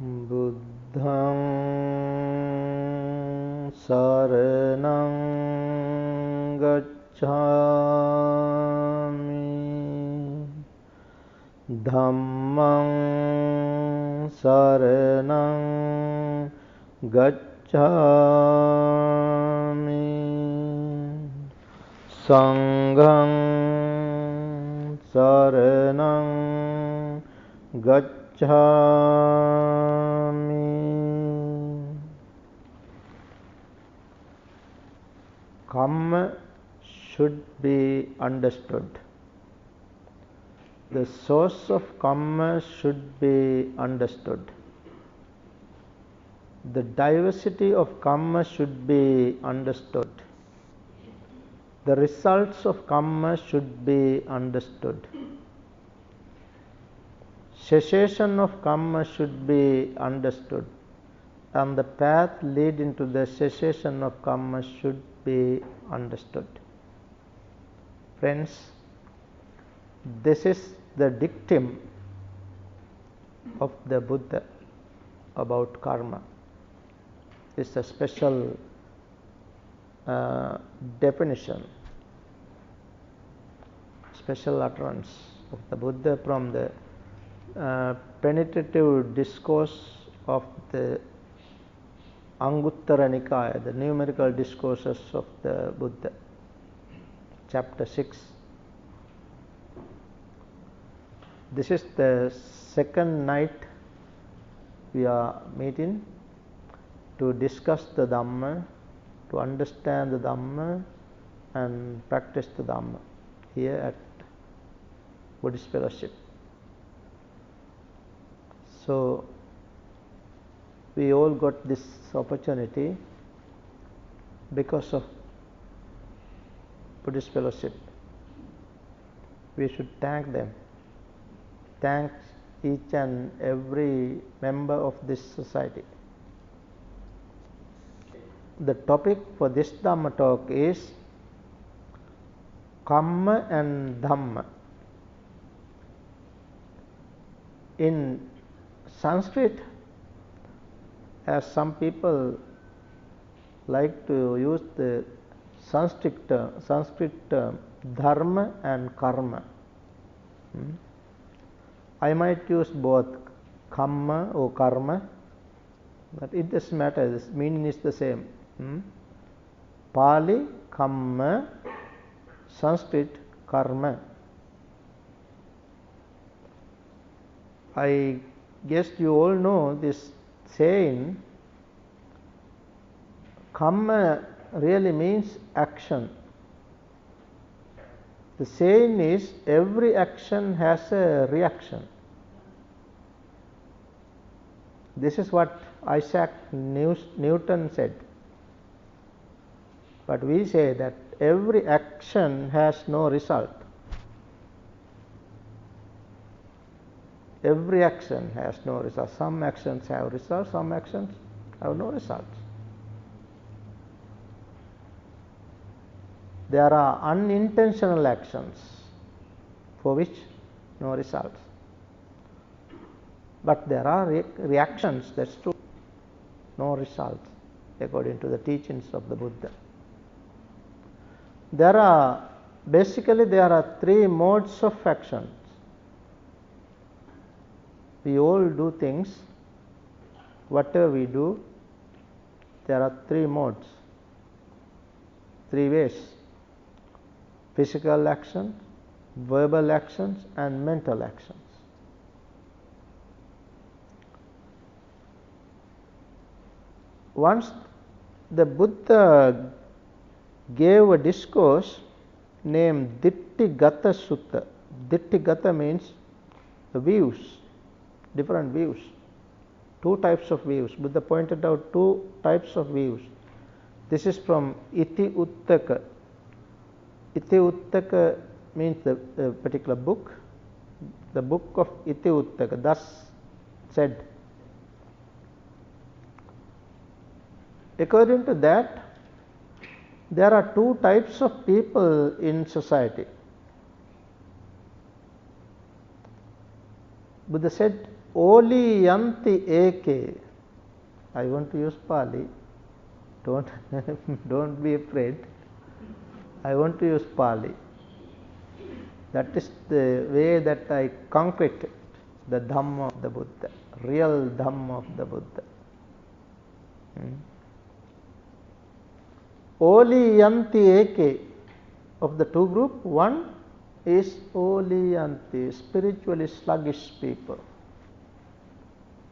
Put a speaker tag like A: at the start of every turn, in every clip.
A: Buddhaṃ saraṇaṃ gacchāmi, Dhammaṃ saraṇaṃ gacchāmi, Saṅghaṃ saraṇaṃ gacchāmi. Kamma should be understood. The source of Kamma should be understood. The diversity of Kamma should be understood. The results of Kamma should be understood. Cessation of Kamma should be understood, and the path leading to the cessation of Kamma should be understood. Friends, this is the dictum of the Buddha about karma. It's a special definition, special utterance of the Buddha from the penetrative discourse of the Anguttara Nikaya, the numerical discourses of the Buddha, chapter 6. This is the second night we are meeting to discuss the Dhamma, to understand the Dhamma and practice the Dhamma here at Buddhist Fellowship. So, we all got this opportunity because of Buddhist Fellowship. We should thank them. Thank each and every member of this society. The topic for this Dhamma talk is Kamma and Dhamma. In Sanskrit, as some people like to use the Sanskrit term Dharma and Karma. I might use both Kamma or Karma, but it doesn't matter, the meaning is the same. Pali Kamma, Sanskrit Karma. I guess you all know this saying, Kamma really means action. The saying is, every action has a reaction. This is what Isaac Newton said. But we say that every action has no result. Every action has no result. Some actions have results, some actions have no results. There are unintentional actions for which no results. But there are reactions, that's true, no results, according to the teachings of the Buddha. There are three modes of actions. We all do things, whatever we do, there are three modes, three ways: physical action, verbal actions and mental actions. Once the Buddha gave a discourse named Ditthigata Sutta. Ditthigata means the views, different views, two types of views. Buddha pointed out two types of views. This is from Iti Uttaka. Iti Uttaka means the particular book. The book of Iti Uttaka, thus said. According to that, there are two types of people in society. Buddha said Oli yanti eke. I want to use Pali. Don't don't be afraid. I want to use Pali. That is the way that I concrete the Dhamma of the Buddha, real Dhamma of the Buddha. Oli yanti eke. Of the two group, one is Oli yanti, spiritually sluggish people.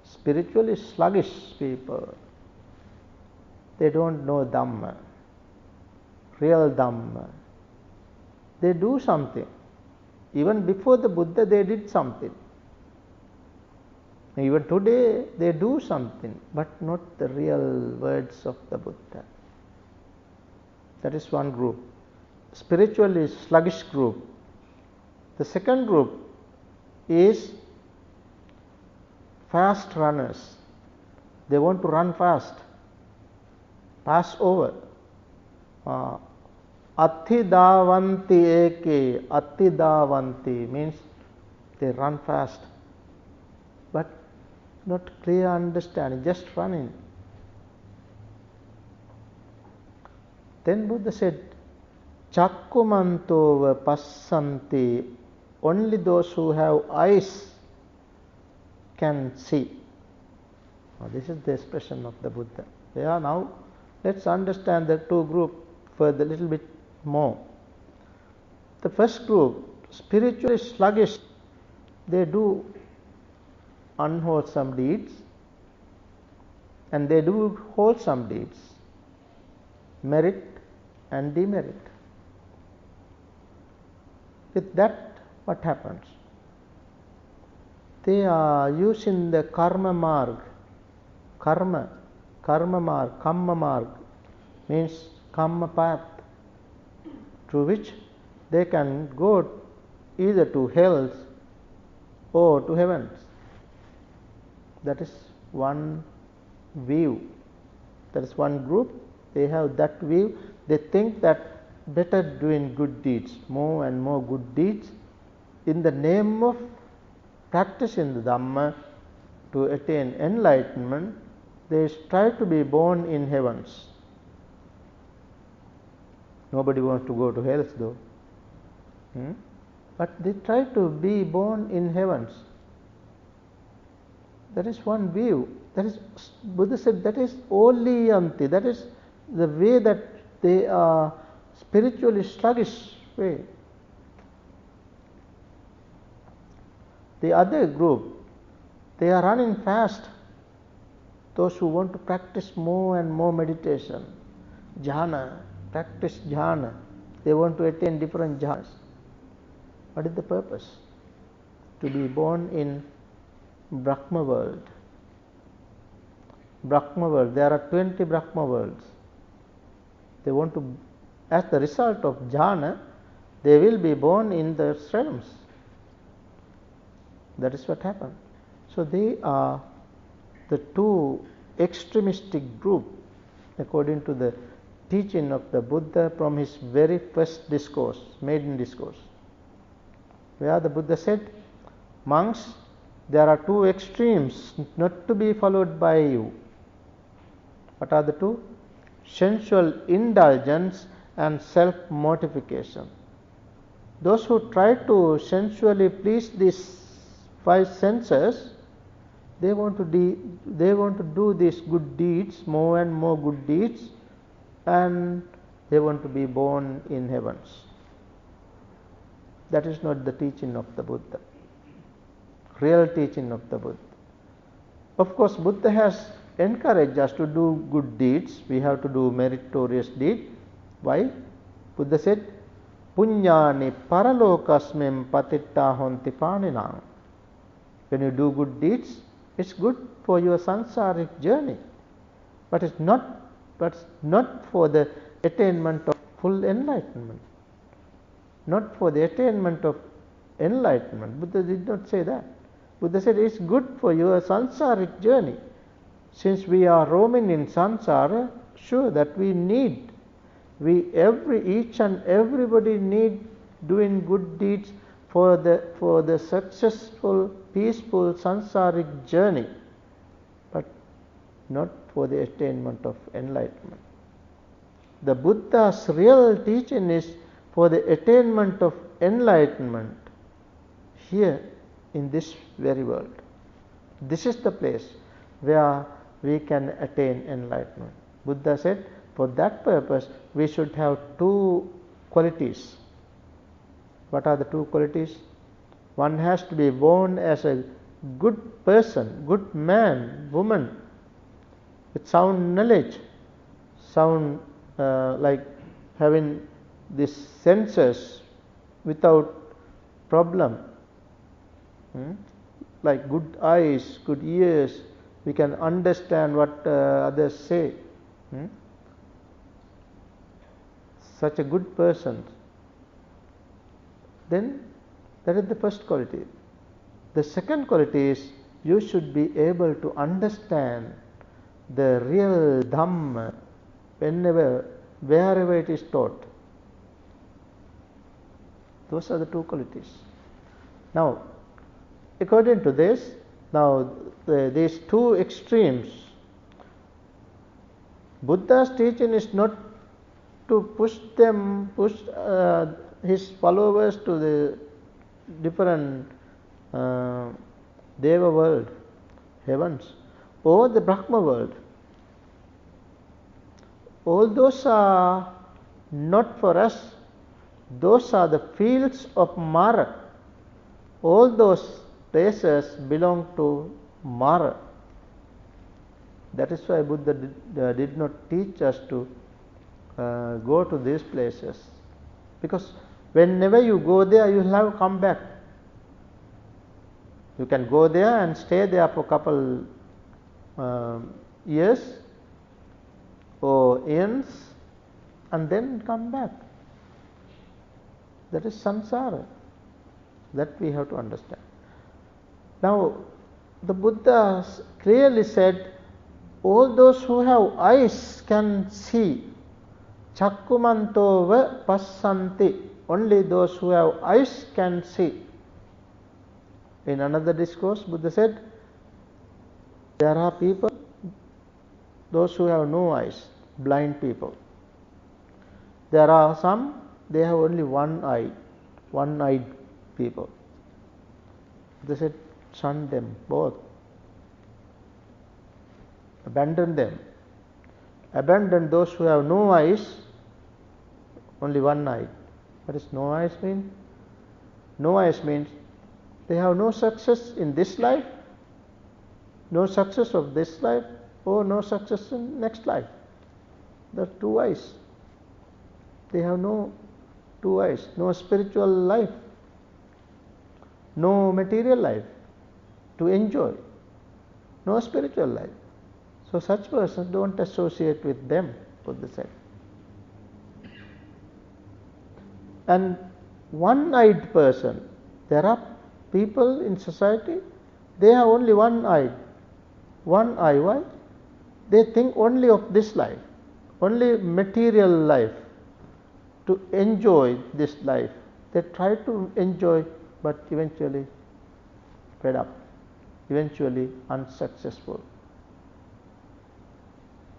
A: Spiritually sluggish people. They don't know Dhamma, real Dhamma. They do something. Even before the Buddha they did something. Even today they do something, but not the real words of the Buddha. That is one group. Spiritually sluggish group. The second group is fast runners. They want to run fast, pass over. Athidavanti eke. Athidavanti means they run fast, but not clear understanding, just running. Then Buddha said, Chakkumantova passanti. Only those who have eyes can see. This is the expression of the Buddha. Now let's understand the two groups further a little bit more. The first group, spiritually sluggish, they do unwholesome deeds and they do wholesome deeds, merit and demerit. With that, what happens? They are using the karma marg. Kamma marg means Kamma path, through which they can go either to hells or to heavens. That is one view. That is one group. They have that view. They think that better doing good deeds, more and more good deeds, in the name of practicing the Dhamma to attain enlightenment. They try to be born in heavens. Nobody wants to go to hell though. But they try to be born in heavens. That is one view. That is, Buddha said, that is Oli yanti. That is the way that they are spiritually sluggish way. The other group, they are running fast. Those who want to practice more and more meditation, jhana, practice jhana. They want to attain different jhanas. What is the purpose? To be born in Brahma world. Brahma world. There are 20 Brahma worlds. They want to, as the result of jhana, they will be born in the realms. That is what happened. So they are the two extremistic group according to the teaching of the Buddha from his very first discourse, maiden discourse, where the Buddha said, monks, there are two extremes not to be followed by you. What are the two? Sensual indulgence and self-mortification. Those who try to sensually please these five senses, they want to do these good deeds, more and more good deeds, and they want to be born in heavens. That is not the teaching of the Buddha, real teaching of the Buddha. Of course, Buddha has encouraged us to do good deeds. We have to do meritorious deed. Why? Buddha said, Punyani paralokasmim patitta honti paninam. When you do good deeds, it's good for your sansaric journey, but it's not for the attainment of full enlightenment. Not for the attainment of enlightenment. Buddha did not say that. Buddha said it's good for your sansaric journey. Since we are roaming in samsara, sure that each and everybody need doing good deeds for the successful, peaceful sansaric journey, but not for the attainment of enlightenment. The Buddha's real teaching is for the attainment of enlightenment here in this very world. This is the place where we can attain enlightenment. Buddha said, for that purpose we should have two qualities. What are the two qualities? One has to be born as a good person, good man, woman, with sound knowledge, sound like having these senses without problem, like good eyes, good ears, we can understand what others say. Such a good person. Then that is the first quality. The second quality is you should be able to understand the real Dhamma wherever it is taught. Those are the two qualities. Now, according to this, now these two extremes, Buddha's teaching is not to push his followers to the different Deva world, heavens, or the Brahma world. All those are not for us. Those are the fields of Mara. All those places belong to Mara. That is why Buddha did not teach us to go to these places. Because whenever you go there, you will have to come back. You can go there and stay there for a couple years or eons and then come back. That is samsara. That we have to understand. Now, the Buddha clearly said, all those who have eyes can see. Chakkumantova passanti. Only those who have eyes can see. In another discourse, Buddha said, there are people, those who have no eyes, blind people. There are some, they have only one eye, one-eyed people. They said, shun them both. Abandon them. Abandon those who have no eyes, only one eye. What does no eyes mean? No eyes means they have no success in this life, no success of this life, or no success in next life. The two eyes. They have no two eyes, no spiritual life, no material life to enjoy, no spiritual life. So such persons don't associate with them, Buddha said. And one-eyed person, there are people in society, they have only one eye. One eye, why? They think only of this life, only material life, to enjoy this life. They try to enjoy, but eventually fed up, eventually unsuccessful.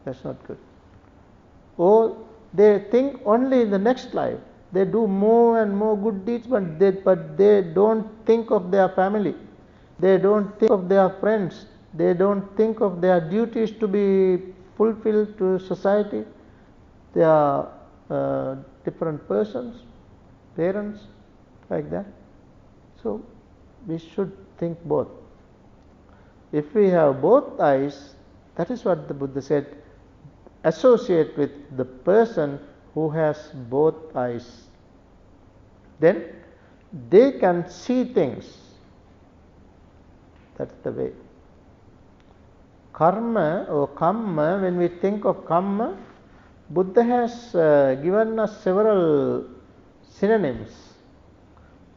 A: That's not good. Or they think only in the next life. They do more and more good deeds, but they don't think of their family. They don't think of their friends. They don't think of their duties to be fulfilled to society. They are different persons, parents, like that. So we should think both. If we have both eyes, that is what the Buddha said, associate with the person who has both eyes. Then they can see things. That's the way. Karma or Kamma, when we think of Kamma, Buddha has given us several synonyms.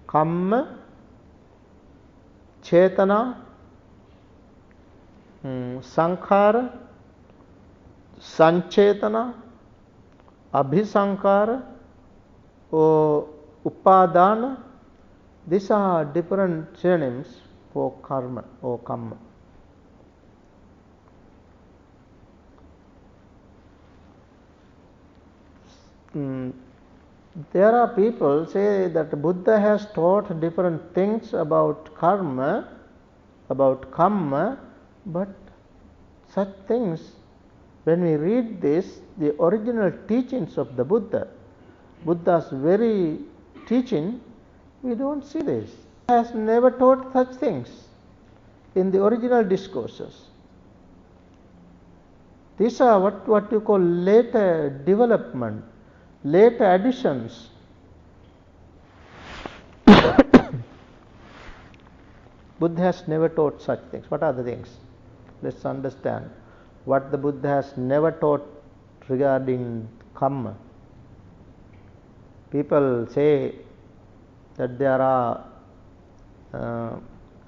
A: Kamma, Chetana, Sankhara, Sanchetana, Abhisankara, or Upadana, These are different synonyms for karma or kamma. There are people say that Buddha has taught different things about karma, about kamma, but such things, when we read this, the original teachings of the Buddha, Buddha's very teaching, we don't see this. He has never taught such things in the original discourses. These are what you call later development, later additions. Buddha has never taught such things. What are the things? Let's understand what the Buddha has never taught regarding kamma. People say that there are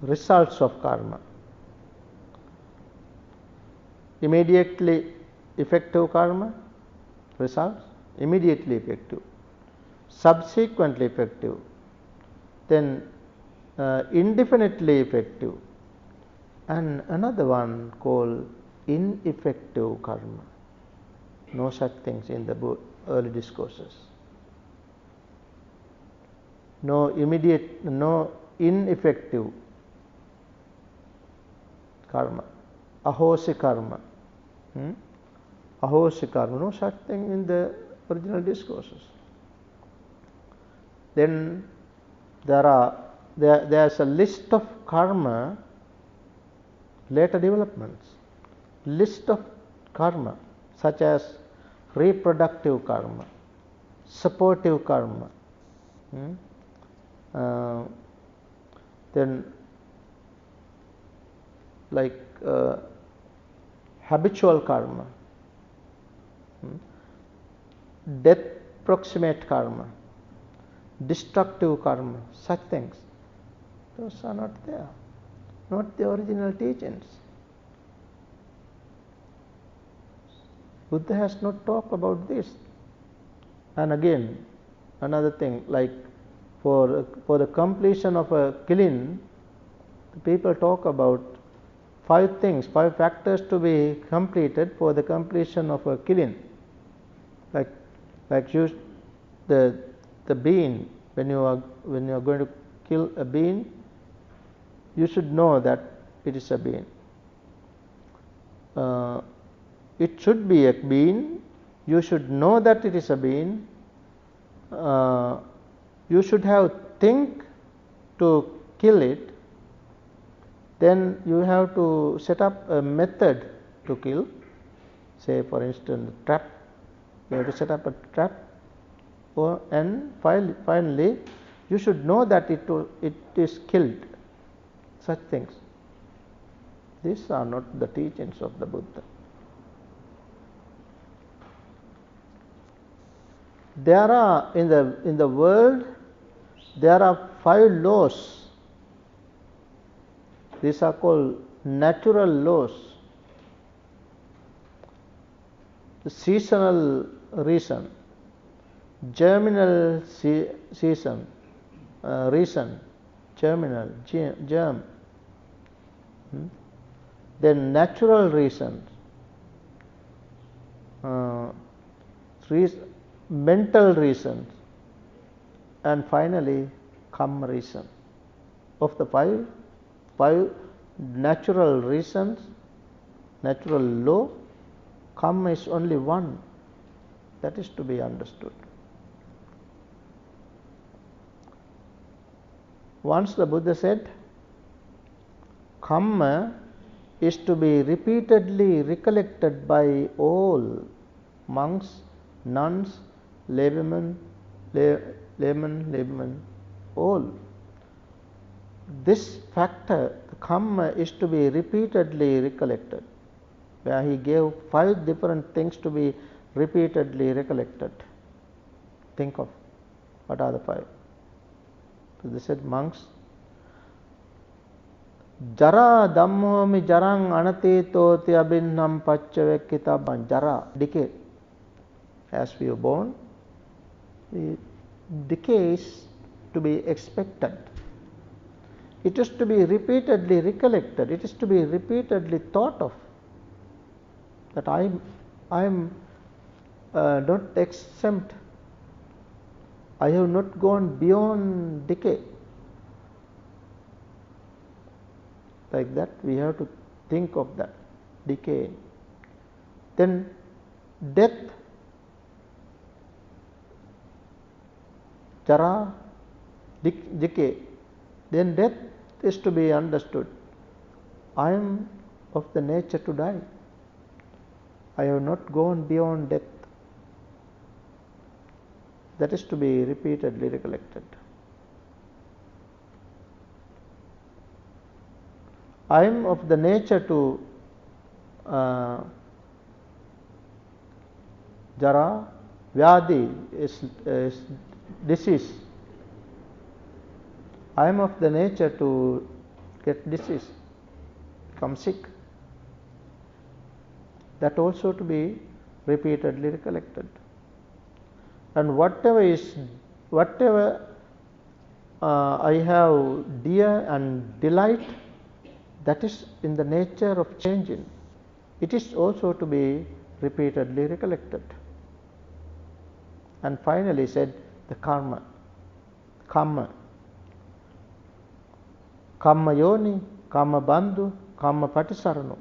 A: results of karma. Immediately effective karma, results, immediately effective. Subsequently effective. Then indefinitely effective. And another one called ineffective karma. No such things in the early discourses. No immediate, no ineffective karma. Ahosi karma. Ahosi karma. No such thing in the original discourses. Then there's a list of karma, later developments. List of karma such as reproductive karma, supportive karma, then like habitual karma, death proximate karma, destructive karma, such things. Those are not there, not the original teachings. Buddha has not talked about this. And again, another thing, like for the completion of a killing, people talk about 5 things, 5 factors to be completed for the completion of a killing. Like use the bean, when you are going to kill a bean, you should know that it is a bean. It should be a bean. You should know that it is a bean. You should have think to kill it. Then you have to set up a method to kill. Say, for instance, trap. You have to set up a trap. And finally, you should know that it is killed. Such things. These are not the teachings of the Buddha. There are in the world there are 5 laws. These are called natural laws. The seasonal reason, germinal season, reason, germinal, germ. Then natural reasons, mental reasons, and finally kamma reason. Of the 5 natural reasons, natural law, kamma is only one. That is to be understood. Once the Buddha said, kamma is to be repeatedly recollected by all monks, nuns, laymen, all. This factor, the kamma, is to be repeatedly recollected. Where he gave 5 different things to be repeatedly recollected. Think of what are the 5. So they said, monks, jara dhammomi jarang anatitoti abhinnam paccavekkitabban. Jara, decay. As we are born, the decay is to be expected. It is to be repeatedly recollected. It is to be repeatedly thought of. That I am not exempt. I have not gone beyond decay. Like that, we have to think of that decay. Then death, jara, decay. Then death is to be understood. I am of the nature to die. I have not gone beyond death. That is to be repeatedly recollected. I am of the nature to jara, vyadi is disease. I am of the nature to get disease, become sick. That also to be repeatedly recollected. And whatever I have dear and delight, that is in the nature of changing. It is also to be repeatedly recollected. And finally said the karma. Kamma. Kamma yoni, kamma bandhu, kamma patisaranu.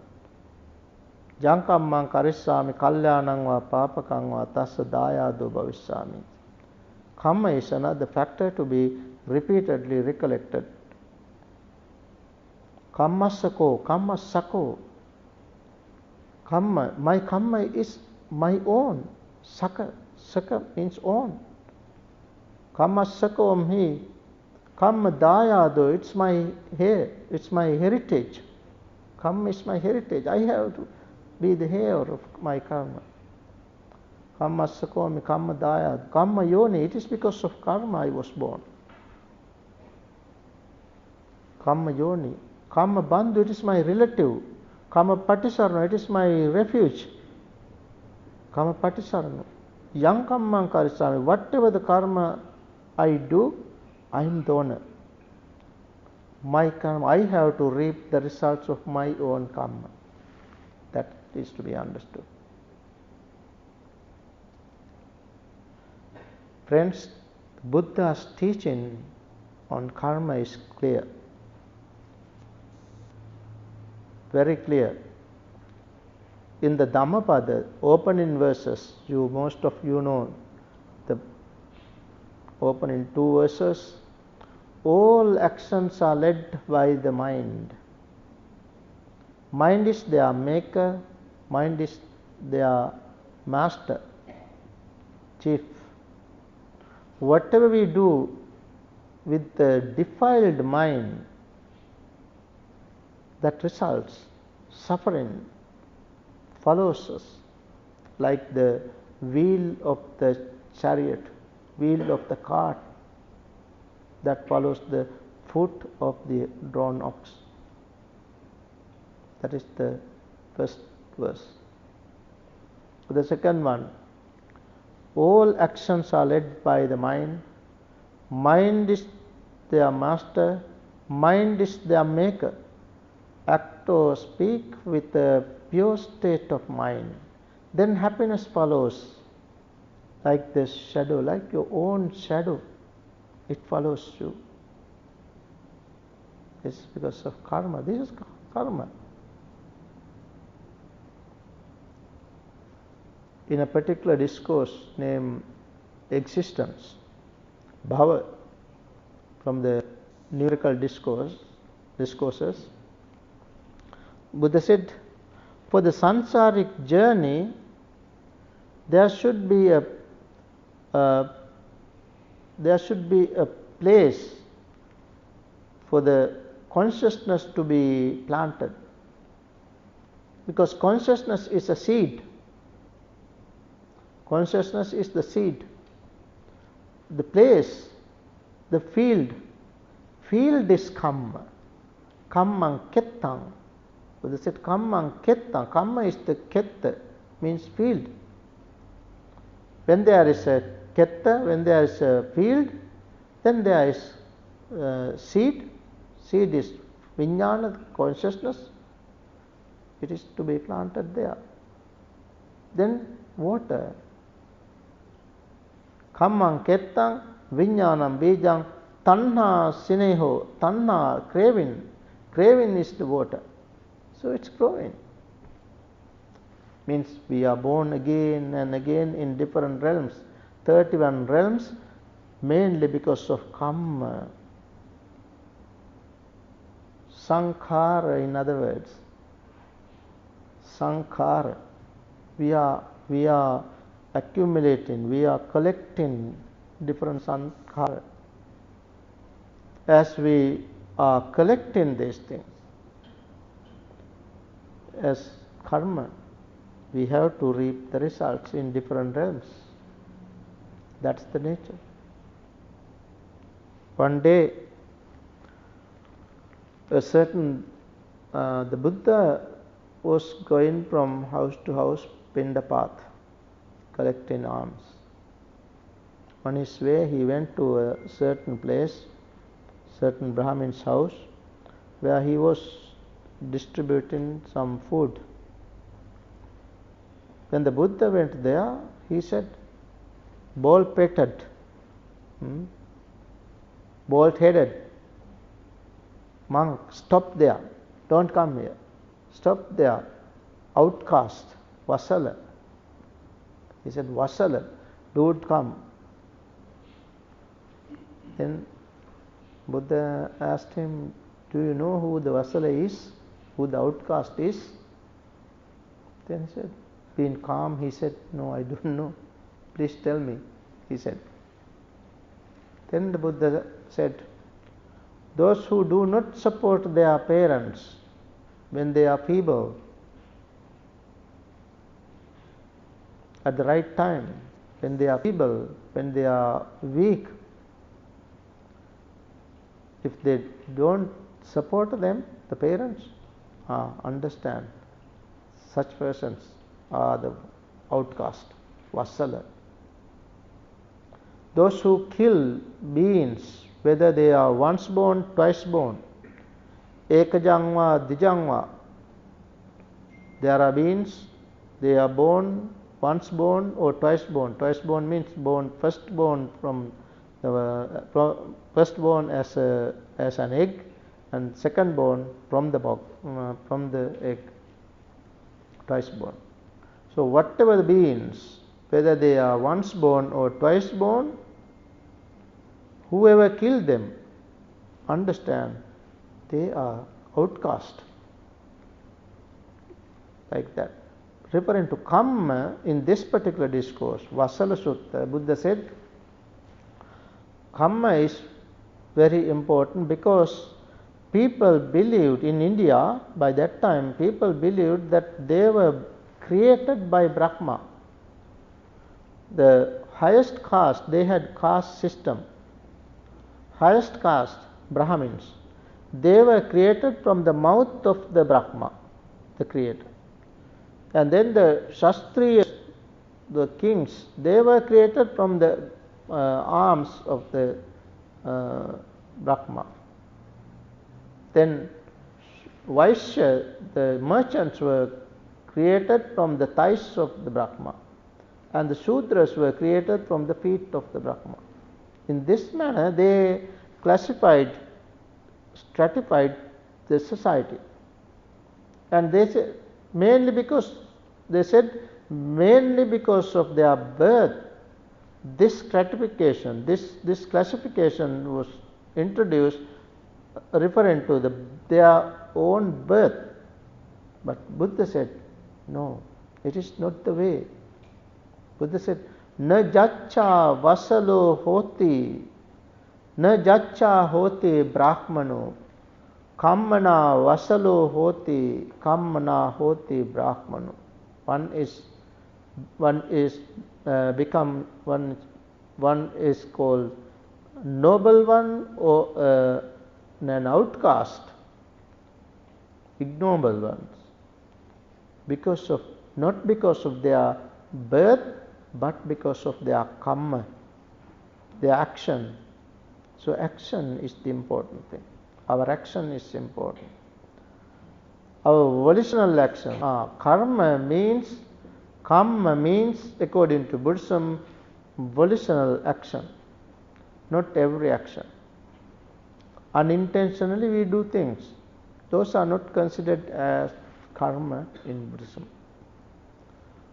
A: Jankammang karissami kalyanang va papakang va tassa dayado bhavisami. Kamma is another factor to be repeatedly recollected. Kammasako, kammasako. Kamma, my kamma is my own. Saka, saka means own. Kammasako amhi. Kamma dayado, it's my hair, it's my heritage. Kamma is my heritage. I have to be the heir of my karma. Kammasako amhi, kamma dayado. Kamma yoni, it is because of karma I was born. Kamma yoni. Kamma bandhu, it is my relative. Kamma patisarana, it is my refuge. Kamma patisarana. Yang kammang karisami, whatever the karma I do, I am the owner. My karma, I have to reap the results of my own karma. That is to be understood. Friends, Buddha's teaching on karma is clear. Very clear. In the Dhammapada, opening verses, most of you know the opening 2 verses. All actions are led by the mind. Mind is their maker, mind is their master, chief. Whatever we do with the defiled mind, that results suffering, follows us like the wheel of the chariot, wheel of the cart that follows the foot of the drawn ox. That is the first verse. The second one, all actions are led by the mind. Mind is their master, mind is their maker. Act or speak with a pure state of mind. Then happiness follows like the shadow, like your own shadow. It follows you. It's because of karma. This is karma. In a particular discourse named Existence, Bhava, from the numerical discourses, Buddha said, for the sansaric journey, there should be a place for the consciousness to be planted, because consciousness is a seed. Consciousness is the seed. The place, the field is Kamma. Kammang kettang. Buddha said Kammang kettang. Kamma is the ketta, means field. When there is a ketta, when there is a field, then there is seed. seed is vijnana, consciousness, it is to be planted there. Then water. Kammam kettam vijnanam bijam tanha sineho. Tanha, craving. Craving is the water. So it's growing. Means we are born again and again in different realms. 31 realms, mainly because of Kamma. Sankhara, in other words. Sankhara. We are accumulating, we are collecting different sankhara. As we are collecting these things, as karma, we have to reap the results in different realms. That's the nature. One day, the Buddha was going from house to house, Pindapath, collecting alms. On his way, he went to a certain place, certain Brahmin's house, where he was distributing some food. When the Buddha went there, he said, bald-petted, bald-headed monk, stop there, don't come here, stop there, outcast, Vasala. He said, Vasala, don't come. Then Buddha asked him, do you know who the Vasala is, who the outcast is? Then he said, being calm, he said, no, I don't know. Please tell me, he said. Then the Buddha said, those who do not support their parents when they are feeble, at the right time, when they are feeble, when they are weak, if they don't support them, the parents, understand, such persons are the outcast, Vasala. Those who kill beings, whether they are once born, twice born, ekajangva, dijangva, there are beings, they are born, once born or twice born. Twice born means first born as an egg, and second born from the egg, twice born. So whatever the beings, whether they are once born or twice born, whoever killed them, understand they are outcast. Like that. Referring to Kamma, in this particular discourse, Vasala Sutta, Buddha said, Kamma is very important because people believed in India, by that time, people believed that they were created by Brahma. The highest caste, they had caste system. Highest caste, Brahmins, they were created from the mouth of the Brahma, the creator. And then the Shastriyas, the kings, they were created from the arms of the Brahma. Then Vaishya, the merchants, were created from the thighs of the Brahma, and the Shudras were created from the feet of the Brahma. In this manner, they stratified the society. And they said, mainly because of their birth, this stratification, this classification was introduced, referring to their own birth. But Buddha said, no, it is not the way. Buddha said, na jaccha vasalo hoti, na jaccha hoti brahmano, kammana vasalo hoti, kammana hoti brahmano. One is called noble one, or an outcast, ignoble ones, not because of their birth, but because of their kamma, their action. So action is the important thing. Our action is important. Our volitional action. Kamma means, according to Buddhism, volitional action. Not every action. Unintentionally we do things. Those are not considered as karma in Buddhism.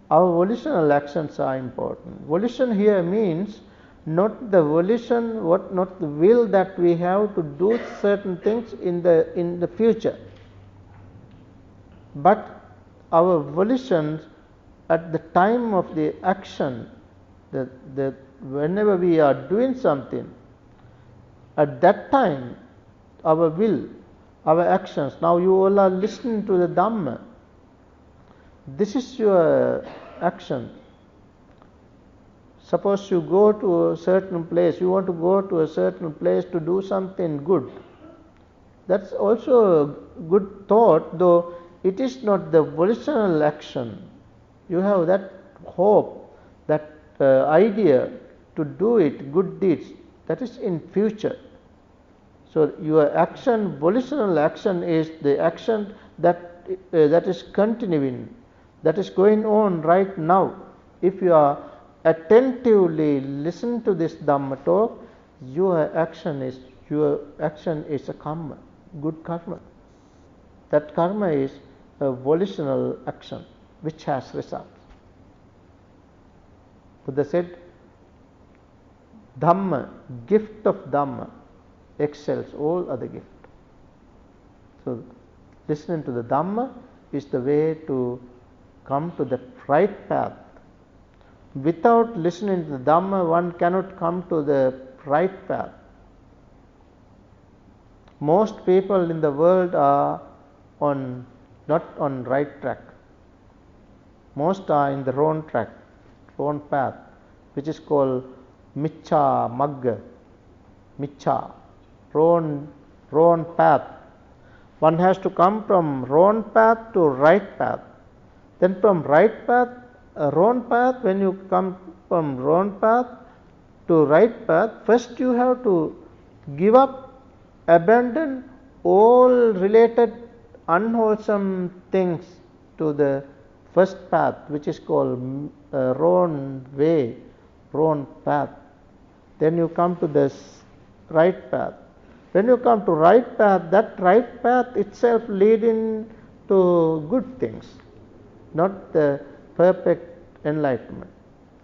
A: Our volitional actions are important. Volition here means not the volition, not the will that we have to do certain things in the future, but our volitions at the time of the action, that whenever we are doing something, at that time our will, our actions. Now you all are listening to the Dhamma. This is your action. Suppose you go to a certain place, you want to go to a certain place to do something good. That's also a good thought, though it is not the volitional action. You have that hope, that idea to do it, good deeds, that is in future. So your action, volitional action, is the action that is continuing, that is going on right now. If you are attentively listen to this Dhamma talk, your action is a karma, good karma. That karma is a volitional action which has results. Buddha said, Dhamma, gift of Dhamma, excels all other gifts. So listening to the Dhamma is the way to come to the right path. Without listening to the Dhamma, one cannot come to the right path. Most people in the world are not on right track. Most are in the wrong track, wrong path, which is called Miccha Magga. Miccha, wrong path. One has to come from wrong path to right path. Then from right path, wrong path, when you come from wrong path to right path, first you have to give up, abandon all related unwholesome things to the first path, which is called wrong way, wrong path. Then you come to this right path. When you come to right path, that right path itself leading to good things, not the perfect enlightenment.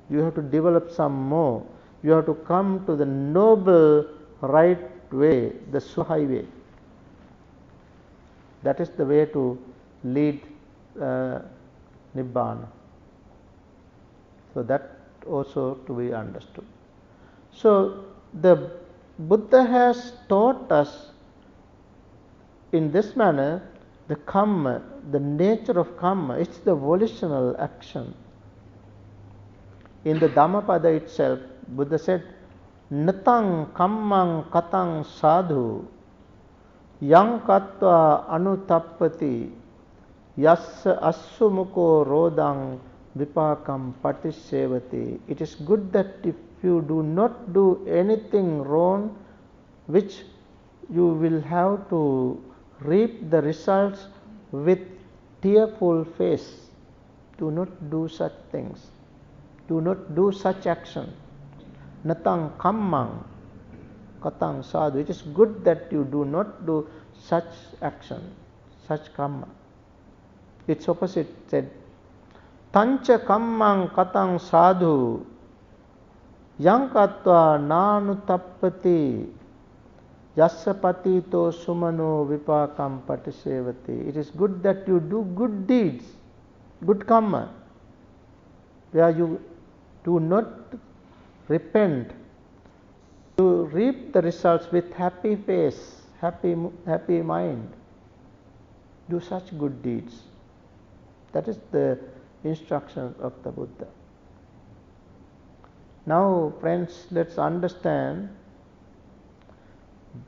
A: You have to develop some more. You have to come to the noble right way, the highway. That is the way to lead Nibbana. So that also to be understood. So the Buddha has taught us in this manner the Kamma, the nature of Kamma. It's the volitional action. In the Dhammapada itself, Buddha said, Natang kammang katang sadhu yang katva anutappati yassa assumuko rodang vipakam patisevati. It is good that if you do not do anything wrong, which you will have to reap the results with tearful face, do not do such things. Do not do such action. Natang kammang katang sadhu. It is good that you do not do such action, such kamma. Its opposite said, Tancha kammang katang sadhu yang katva nanutappati yassapatito sumano vipakam patisevati. It is good that you do good deeds, good kamma, where you do not repent, to reap the results with happy face, happy mind. Do such good deeds. That is the instruction of the Buddha. Now, friends, let's understand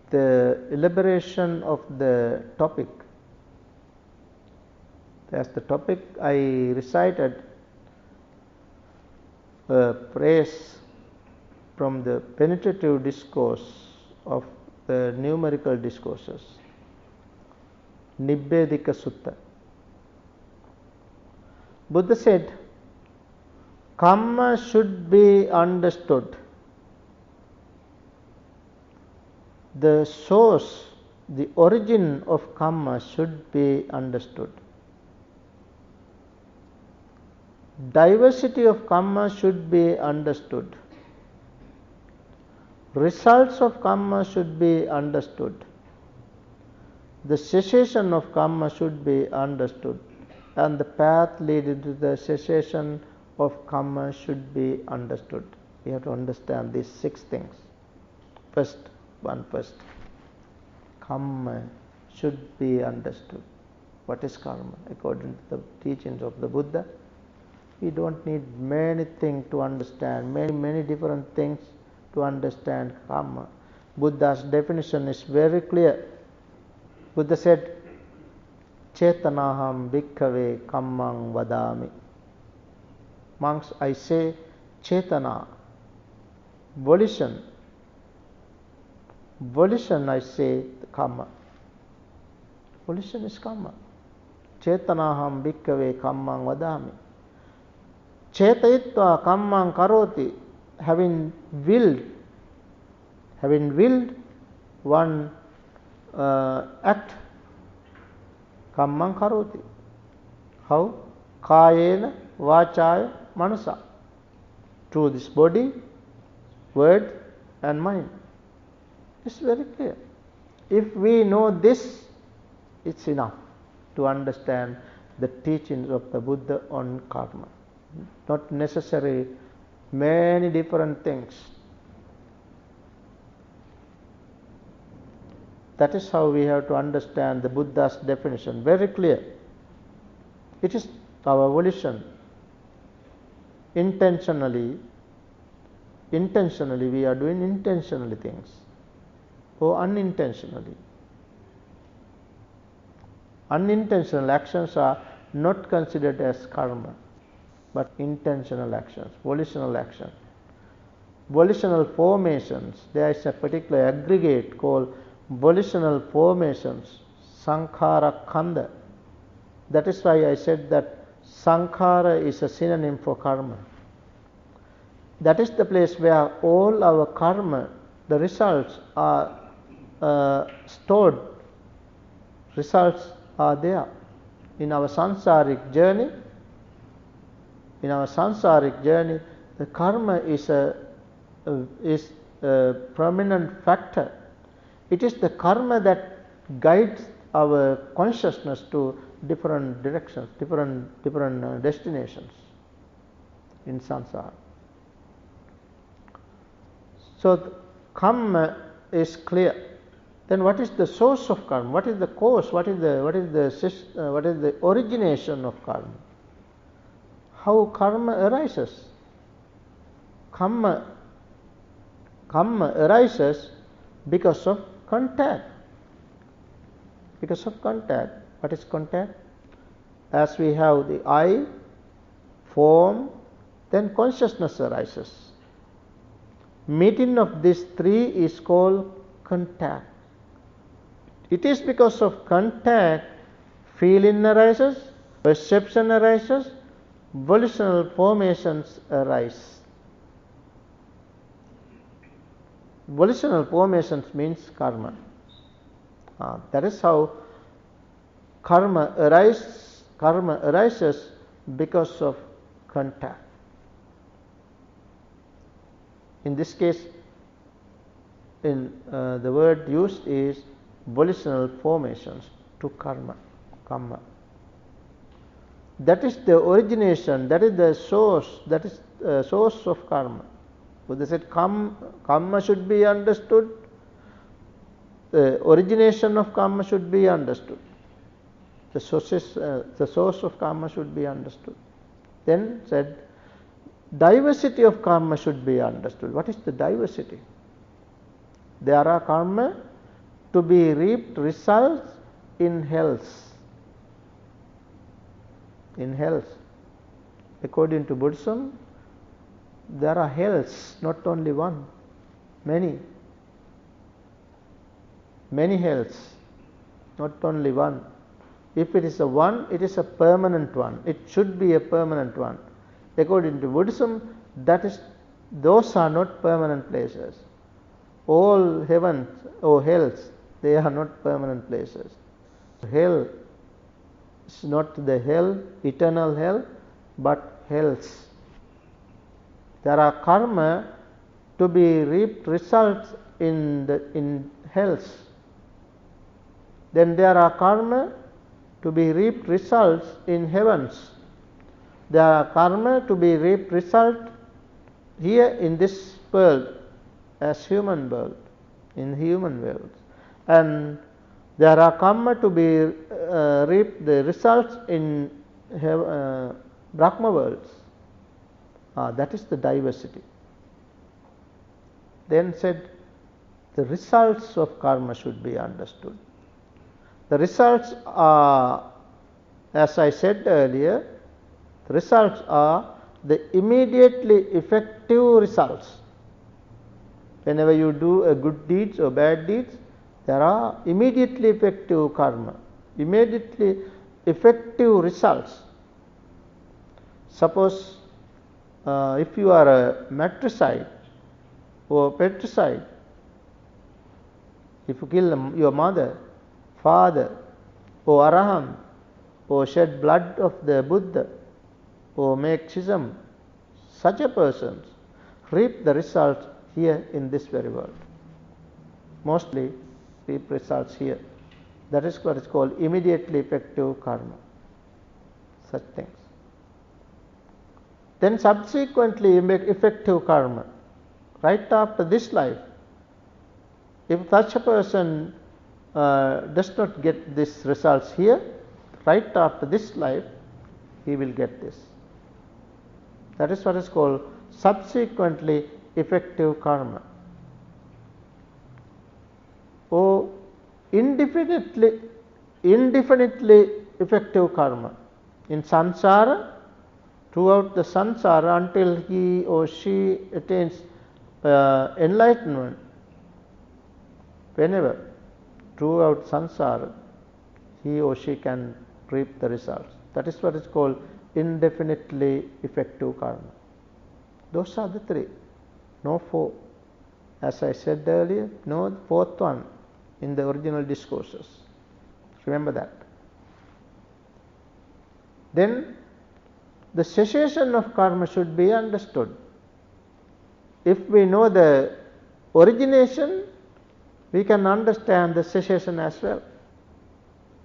A: the elaboration of the topic. As the topic, I recited a phrase from the penetrative discourse of the numerical discourses. Nibbedika Sutta. Buddha said, Kamma should be understood. The source, the origin of Kamma should be understood. Diversity of Kamma should be understood. Results of Kamma should be understood. The cessation of Kamma should be understood. And the path leading to the cessation of Kamma should be understood. We have to understand these 6 things. First. Kamma should be understood. What is karma? According to the teachings of the Buddha, we don't need many things to understand, many different things to understand karma. Buddha's definition is very clear. Buddha said, Chetanaham bhikkhave kammang vadami. Monks, I say chetana, volition. Volition, I say kamma. Volition is kamma. Chetanaham bhikkhave kammang vadami. Chetayitva kammang karoti. Having willed one act, kammang karoti. How? Kayena vachaya manasa. Through this body, word and mind. It's very clear. If we know this, it's enough to understand the teachings of the Buddha on karma. Not necessary many different things. That is how we have to understand the Buddha's definition. Very clear. It is our volition. Intentionally we are doing intentionally things, or unintentionally. Unintentional actions are not considered as karma, but intentional actions, volitional actions. Volitional formations, there is a particular aggregate called volitional formations, sankhara khanda. That is why I said that sankhara is a synonym for karma. That is the place where all our karma, the results are stored. Results are there. In our samsaric journey, the karma is a prominent factor. It is the karma that guides our consciousness to different directions, different destinations in samsara. So karma is clear. Then what is the source of karma? What is the cause? What is the origination of karma? How karma arises? Karma arises because of contact. Because of contact. What is contact? As we have the I, form, then consciousness arises. Meeting of these 3 is called contact. It is because of contact feeling arises, perception arises, volitional formations arise. Volitional formations means karma. That is how karma arises because of contact. In this case, the word used is volitional formations to karma. That is the origination, that is the source, that is the source of karma. Buddha said karma should be understood, the origination of karma should be understood, the source of karma should be understood. Then said diversity of karma should be understood. What is the diversity? There are karma to be reaped results in hells. In hells. According to Buddhism, there are hells, not only one, many. many hells, not only one. If it is a one, it is a permanent one. It should be a permanent one. According to Buddhism, those are not permanent places. All heavens or hells, they are not permanent places. Hell is not the hell, eternal hell, but hells. There are karma to be reaped results in hells. Then there are karma to be reaped results in heavens. There are karma to be reaped result here in this world as human world, in human world. And there are karma to be reaped the results in Brahma worlds. That is the diversity. Then said the results of karma should be understood. The results are, as I said earlier, the results are the immediately effective results. Whenever you do a good deeds or bad deeds, there are immediately effective karma, immediately effective results. Suppose if you are a matricide or patricide, if you kill your mother, father, or arahant, or shed blood of the Buddha, or make schism, such a person reap the results here in this very world. Mostly reap results here. That is what is called immediately effective karma. Such things. Then subsequently effective karma, right after this life. If such a person does not get these results here, right after this life, he will get this. That is what is called subsequently effective karma. Or indefinitely effective karma. In samsara, throughout the samsara until he or she attains enlightenment, whenever, throughout samsara, he or she can reap the results. That is what is called indefinitely effective karma. Those are the three, no four. As I said earlier, no fourth one in the original discourses. Remember that. Then the cessation of karma should be understood. If we know the origination, we can understand the cessation as well.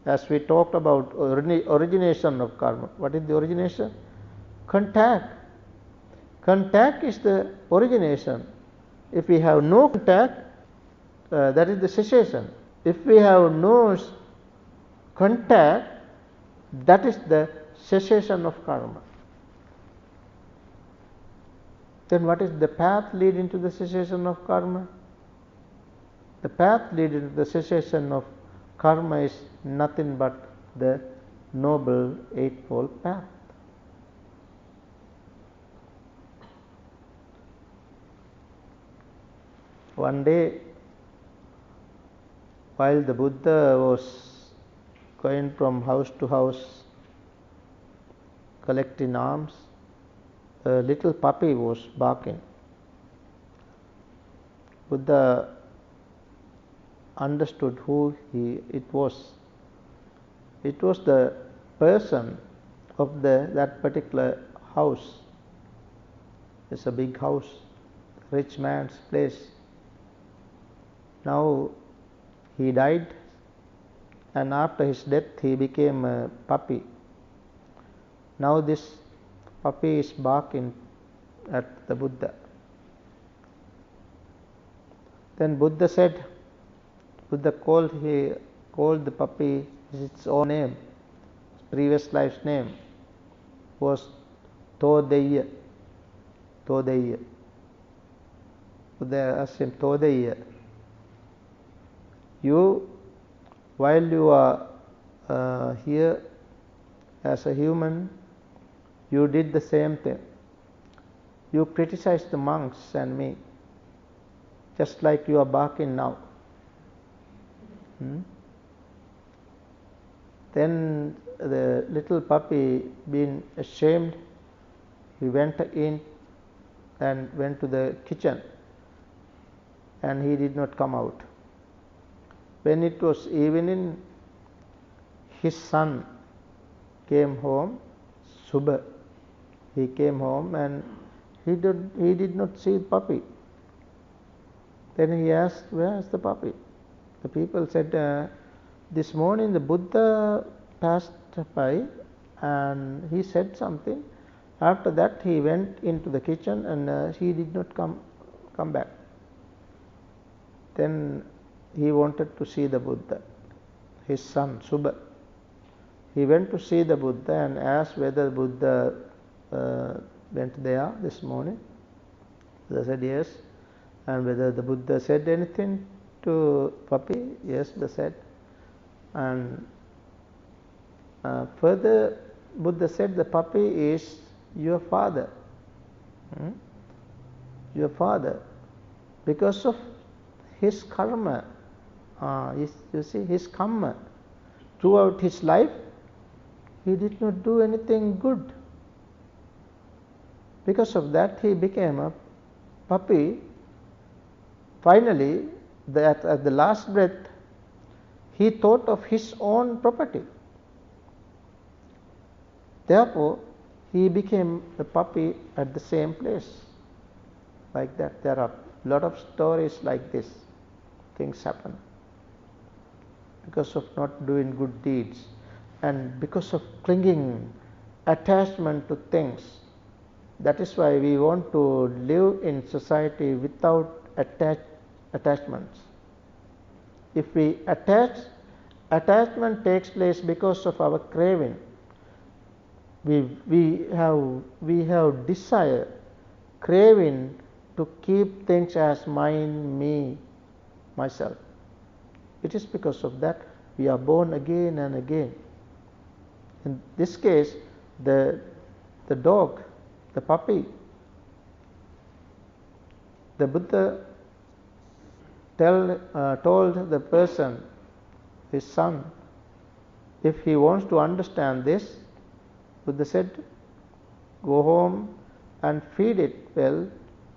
A: As we talked about origination of karma. What is the origination? Contact. Contact is the origination. If we have no contact, that is the cessation. If we have no contact, that is the cessation of karma. Then what is the path leading to the cessation of karma? The path leading to the cessation of karma is nothing but the Noble Eightfold Path. One day, while the Buddha was going from house to house collecting alms, a little puppy was barking. Buddha understood who it was. It was the person of that particular house. It's a big house, rich man's place. Now he died, and after his death he became a puppy. Now this puppy is barking at the Buddha. Then Buddha called the puppy its own name. Its previous life's name was Todaya. Buddha asked him, Todaya, while you are here as a human, you did the same thing. You criticized the monks and me, just like you are barking now. Then the little puppy, being ashamed, he went in and went to the kitchen, and he did not come out. When it was evening, his son came home, Subha. He came home and he did not see the puppy. Then he asked, "Where is the puppy?" The people said, "This morning the Buddha passed by and he said something. After that he went into the kitchen and he did not come back." Then he wanted to see the Buddha, his son Subha. He went to see the Buddha and asked whether Buddha went there this morning. They said yes. And whether the Buddha said anything to puppy? Yes, they said. And further, Buddha said the puppy is your father. Your father. Because of his karma. You see, his Kamma. Throughout his life, he did not do anything good. Because of that, he became a puppy. Finally, at the last breath, he thought of his own property. Therefore, he became a puppy at the same place. Like that, there are a lot of stories like this. Things happen because of not doing good deeds and because of clinging, attachment to things. That is why we want to live in society without attachments. If we attach, attachment takes place because of our craving. We have desire, craving to keep things as mine, me, myself. It is because of that we are born again and again. In this case, the dog, the puppy, the Buddha told the person, his son, if he wants to understand this, Buddha said, go home and feed it well,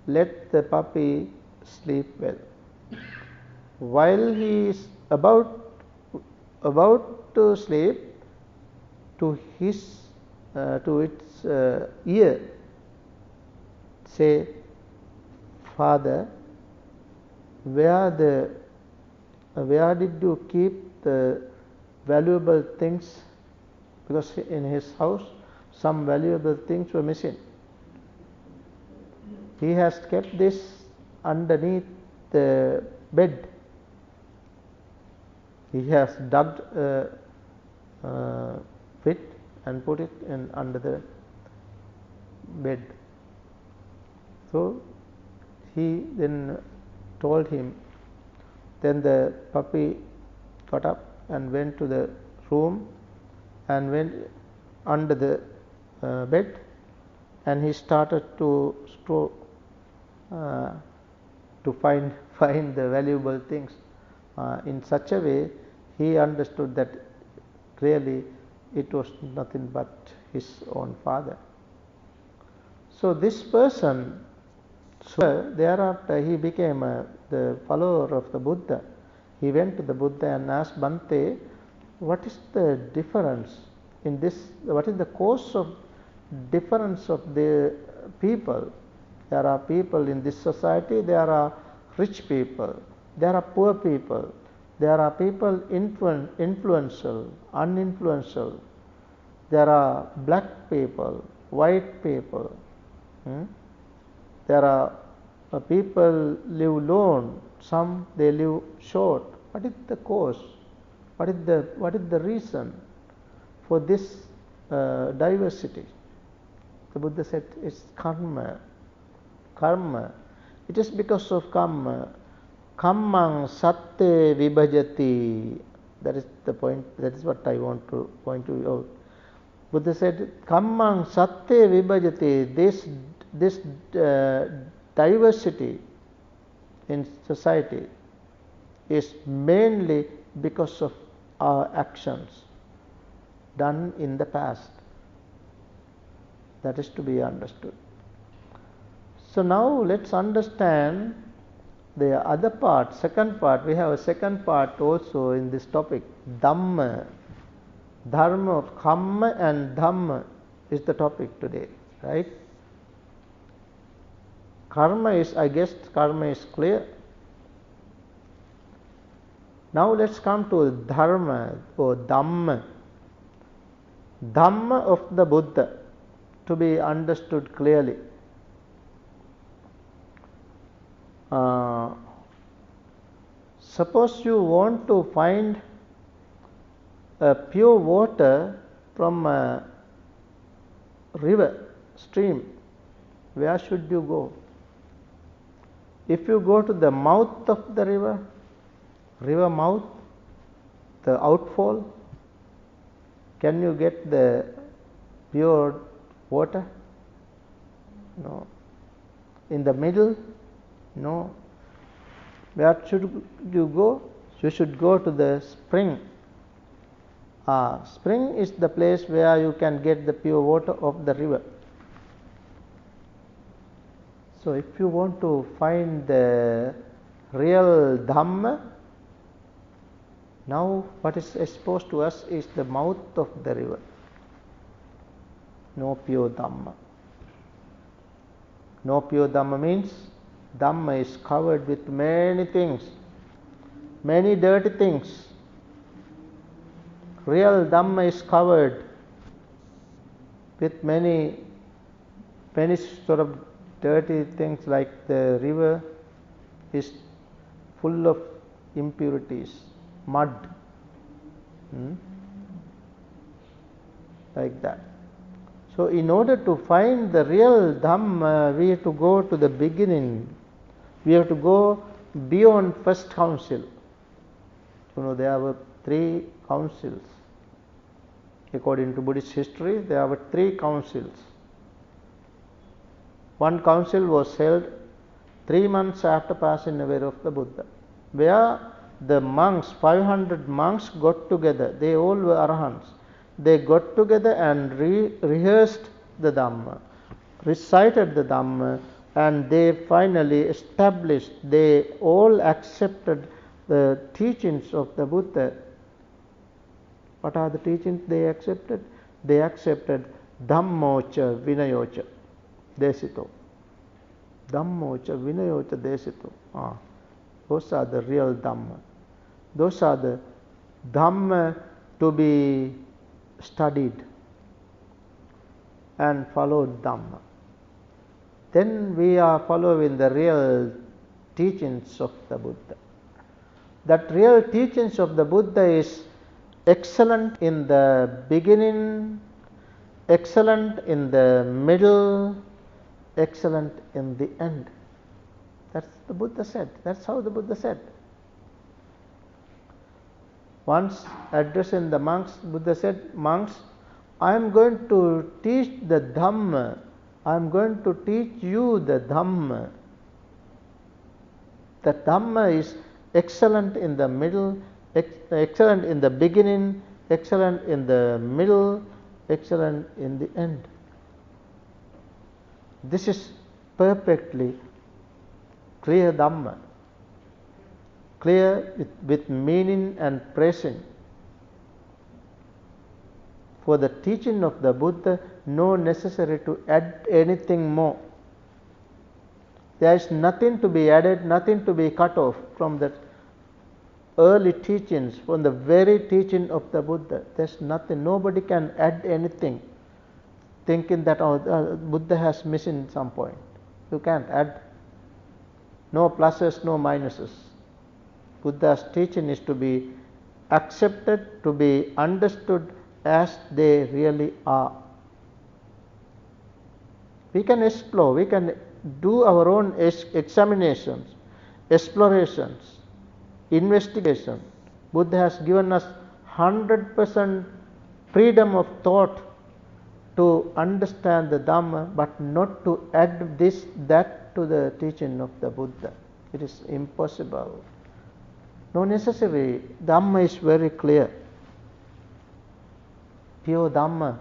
A: let the puppy sleep well. While he is about to sleep, to its ear, say, Father, where did you keep the valuable things? Because in his house some valuable things were missing. He has kept this underneath the bed. He has dug a pit and put it under the bed. So he then told him. Then the puppy got up and went to the room and went under the bed, and he started to find the valuable things. In such a way, he understood that really it was nothing but his own father. So this person, thereafter he became the follower of the Buddha. He went to the Buddha and asked Bhante, what is the difference in this? What is the cause of difference of the people? There are people in this society, there are rich people, there are poor people, there are people influential, uninfluential, there are black people, white people. There are people live long, some they live short. What is the cause? What is the reason for this diversity? The Buddha said it's karma. Karma. It is because of karma. Kammang satte vibhajati. That is the point. That is what I want to point out. Buddha said, Kammang satte vibhajati. This diversity in society is mainly because of our actions done in the past. That is to be understood. So now let's understand the other part, second part. We have a second part also in this topic, Dhamma. Dharma, Kamma and Dhamma is the topic today, right? Karma is, I guess, karma is clear. Now let's come to Dharma or Dhamma. Dhamma of the Buddha to be understood clearly. Suppose you want to find a pure water from a river, stream, where should you go? If you go to the mouth of the river mouth, the outfall, can you get the pure water? No. In the middle? No. Where should you go? You should go to the spring. Spring is the place where you can get the pure water of the river. So if you want to find the real Dhamma, now what is exposed to us is the mouth of the river. No pure Dhamma. No pure Dhamma means Dhamma is covered with many things, many dirty things. Real Dhamma is covered with many sort of dirty things, like the river is full of impurities, mud, like that. So in order to find the real Dhamma, we have to go to the beginning. We have to go beyond first council. There were 3 councils. According to Buddhist history, there were 3 councils. One council was held 3 months after passing away of the Buddha, where the monks, 500 monks got together. They all were Arahants. They got together and rehearsed the Dhamma, recited the Dhamma, and they finally established, they all accepted the teachings of the Buddha. What are the teachings they accepted? They accepted Dhammocha Vinayocha Desito. Dhammocha Vinayocha Desito. Those are the real Dhamma. Those are the Dhamma to be studied and followed Dhamma. Then we are following the real teachings of the Buddha. That real teachings of the Buddha is excellent in the beginning, excellent in the middle, excellent in the end. That's the Buddha said. That's how the Buddha said. Once addressing the monks, Buddha said, "Monks, I am going to teach the Dhamma. I am going to teach you the Dhamma. The Dhamma is excellent in the middle, excellent in the beginning, excellent in the middle, excellent in the end." This is perfectly clear Dhamma, clear with meaning and present. For the teaching of the Buddha, no necessary to add anything more. There is nothing to be added, nothing to be cut off from the early teachings, from the very teaching of the Buddha. There's nothing, nobody can add anything, thinking that Buddha has missing some point. You can't add. No pluses, no minuses. Buddha's teaching is to be accepted, to be understood as they really are. We can explore, we can do our own examinations, explorations, investigation. Buddha has given us 100% freedom of thought to understand the Dhamma, but not to add this, that to the teaching of the Buddha. It is impossible. No necessary. Dhamma is very clear. Pure Dhamma.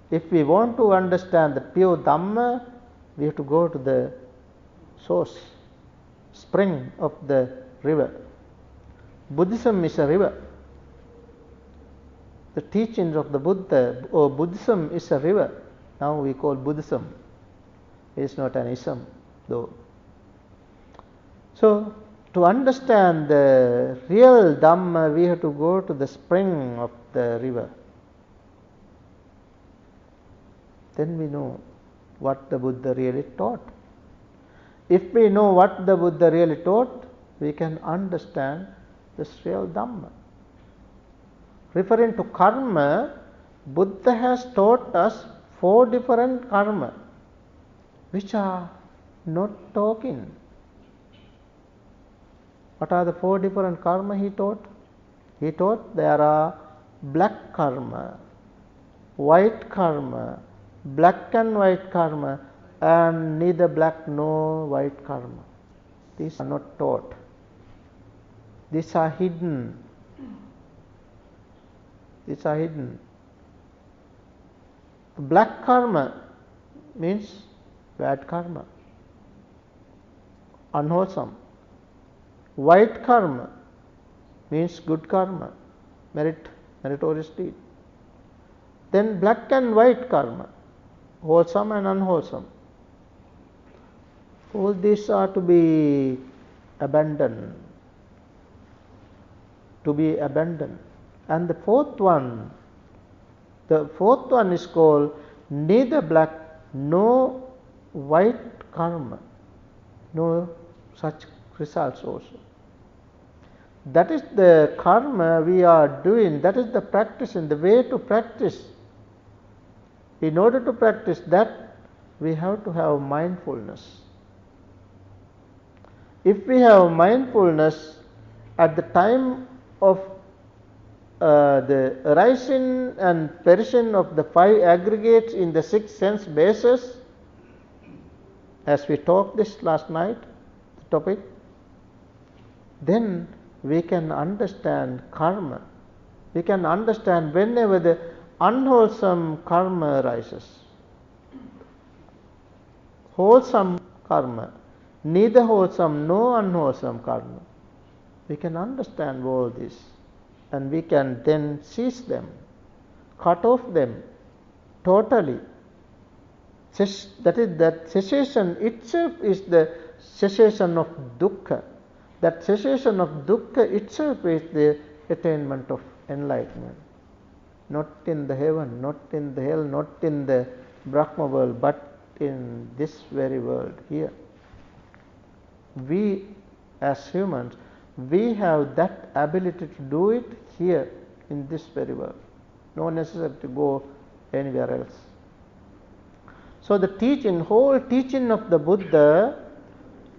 A: If we want to understand the pure Dhamma, we have to go to the source, spring of the river. Buddhism is a river. The teachings of the Buddha or Buddhism is a river. Now we call Buddhism. It is not an ism though. So to understand the real Dhamma, we have to go to the spring of the river. Then we know what the Buddha really taught. If we know what the Buddha really taught, we can understand this real Dhamma. Referring to karma, Buddha has taught us 4 different karma, which are not talking. What are the 4 different karma he taught? He taught there are black karma, white karma, black and white karma, and neither black nor white karma. These are not taught. These are hidden. These are hidden. Black karma means bad karma, unwholesome. White karma means good karma, meritorious deed. Then black and white karma, wholesome and unwholesome. All these are to be abandoned. To be abandoned. And the fourth one is called neither black nor white karma. No such results also. That is the karma we are doing. That is the practice and the way to practice. In order to practice that, we have to have mindfulness. If we have mindfulness at the time of the arising and perishing of the 5 aggregates in the 6 sense bases, as we talked this last night, the topic, then we can understand karma. We can understand whenever the unwholesome karma arises. Wholesome karma, neither wholesome nor unwholesome karma. We can understand all this. And we can then cease them, cut off them totally. That cessation itself is the cessation of dukkha. That cessation of dukkha itself is the attainment of enlightenment. Not in the heaven, not in the hell, not in the Brahma world, but in this very world here. We as humans, we have that ability to do it here in this very world. No necessity to go anywhere else. So the whole teaching of the Buddha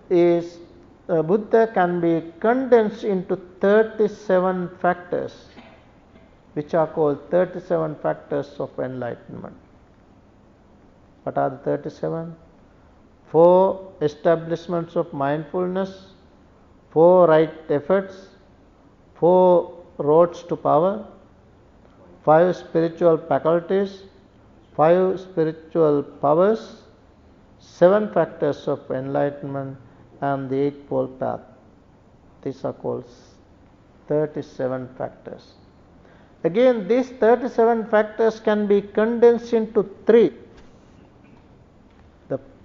A: is, Buddha can be condensed into 37 factors, which are called 37 factors of enlightenment. What are the 37? 4 establishments of mindfulness, 4 right efforts, 4 roads to power, 5 spiritual faculties, 5 spiritual powers, 7 factors of enlightenment, and the Eightfold Path. These are called 37 factors. Again, these 37 factors can be condensed into 3.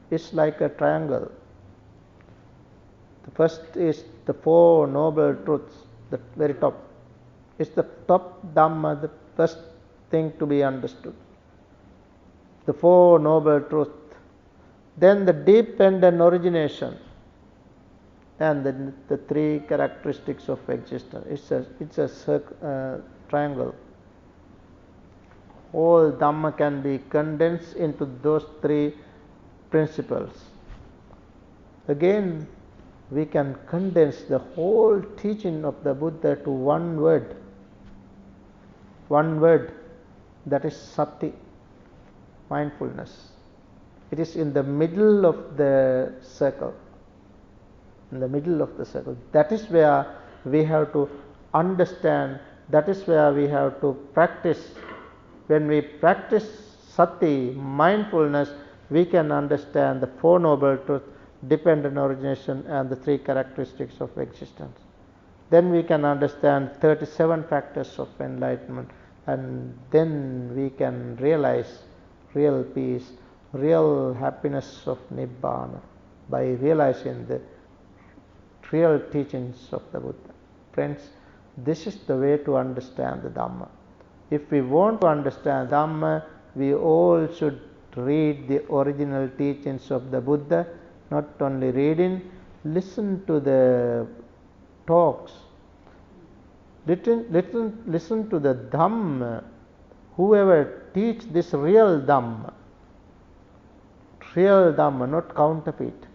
A: It's like a triangle. The first is the 4 noble truths, the very top. It's the top Dhamma, the first thing to be understood. The 4 noble truths. Then the deep end and origination. And then the 3 characteristics of existence. It's a triangle. All Dhamma can be condensed into those 3 principles. Again, we can condense the whole teaching of the Buddha to one word. One word, that is sati, mindfulness. It is in the middle of the circle. in the middle of the circle. That is where we have to understand, that is where we have to practice. When we practice sati, mindfulness, we can understand the Four Noble Truths, dependent origination, and the three characteristics of existence. Then we can understand 37 factors of enlightenment, and then we can realize real peace, real happiness of Nibbana by realizing the real teachings of the Buddha. Friends, this is the way to understand the Dhamma. If we want to understand Dhamma, we all should read the original teachings of the Buddha, not only reading, listen to the talks, listen to the Dhamma, whoever teach this real Dhamma, not counterfeit.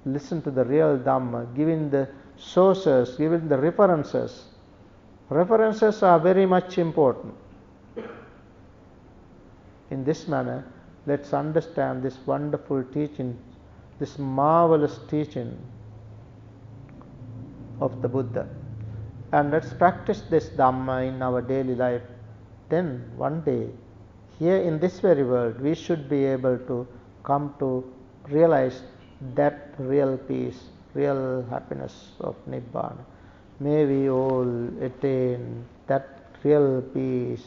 A: Listen to the real Dhamma, giving the sources, giving the references. References are very much important. In this manner, let's understand this wonderful teaching, this marvelous teaching of the Buddha. And let's practice this Dhamma in our daily life. Then one day, here in this very world, we should be able to come to realize that real peace, real happiness of Nibbana. May we all attain that real peace,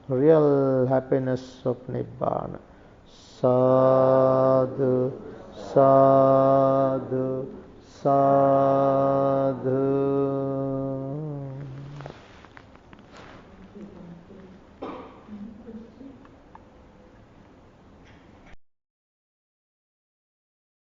A: real happiness of Nibbana. Sadhu, sadhu, sadhu.